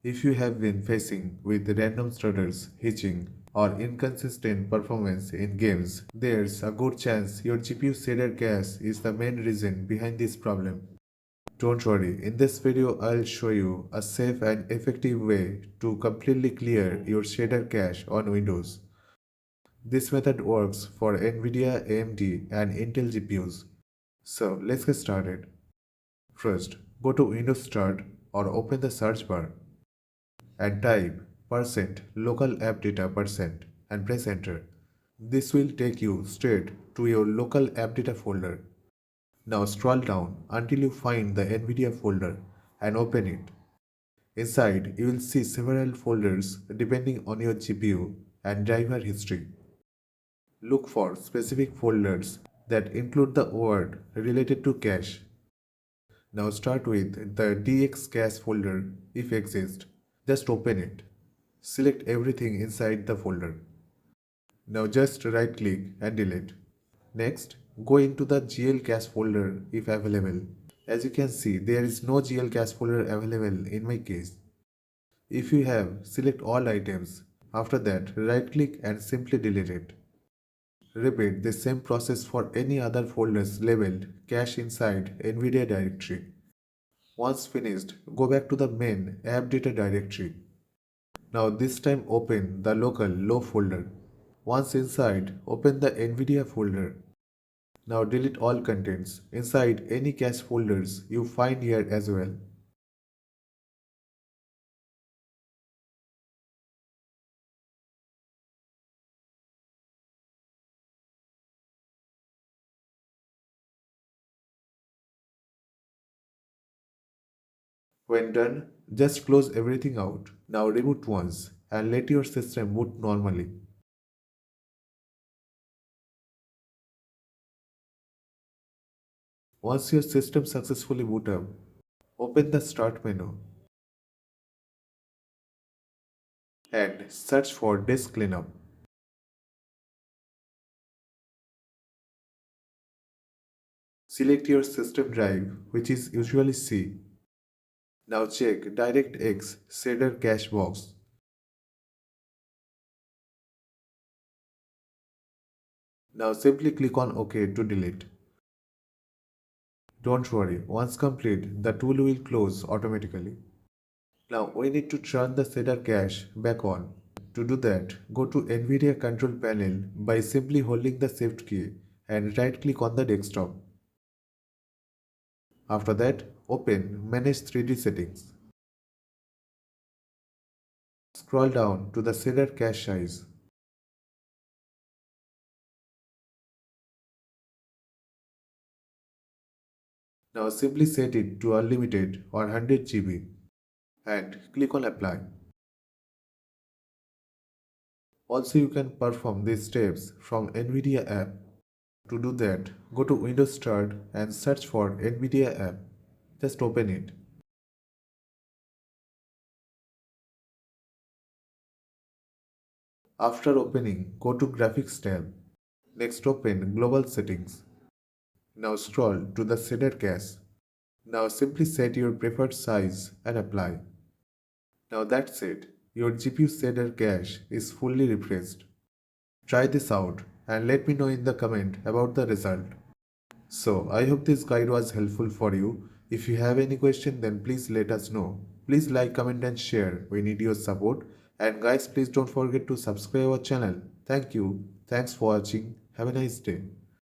If you have been facing with random stutters, hitching, or inconsistent performance in games, there's a good chance your GPU shader cache is the main reason behind this problem. Don't worry, in this video I'll show you a safe and effective way to completely clear your shader cache on Windows. This method works for NVIDIA, AMD, and Intel GPUs. So let's get started. First, go to Windows Start or open the search bar and type %local app data % and press enter. This will take you straight to your local app data folder. Now scroll down until you find the NVIDIA folder and open it. Inside, you will see several folders depending on your GPU and driver history. Look for specific folders that include the word related to cache. Now start with the DX cache folder if exists. Just open it. Select everything inside the folder. Now just right click and delete. Next, go into the GL cache folder if available. As you can see, there is no GL cache folder available in my case. If you have, select all items. After that, right click and simply delete it. Repeat the same process for any other folders labeled cache inside NVIDIA directory. Once finished, go back to the main app data directory. Now this time open the local low folder. Once inside, open the NVIDIA folder. Now delete all contents inside any cache folders you find here as well. When done, just close everything out. Now reboot once and let your system boot normally. Once your system successfully boot up, open the Start menu and search for Disk Cleanup. Select your system drive, which is usually C. Now check DirectX shader cache box. Now simply click on OK to delete. Don't worry, once complete, the tool will close automatically. Now we need to turn the shader cache back on. To do that, go to NVIDIA control panel by simply holding the Shift key and right click on the desktop. After that, open Manage 3D Settings. Scroll down to the shader cache size. Now simply set it to unlimited or 100 GB and click on Apply. Also, you can perform these steps from NVIDIA app. To do that, go to Windows Start and search for NVIDIA app. Just open it. After opening, go to Graphics tab. Next open Global Settings. Now scroll to the shader cache. Now simply set your preferred size and apply. Now that's it. Your GPU shader cache is fully refreshed. Try this out and let me know in the comment about the result. So I hope this guide was helpful for you. If you have any question then please let us know. Please like, comment and share. We need your support. And guys, please don't forget to subscribe our channel. Thank you. Thanks for watching. Have a nice day.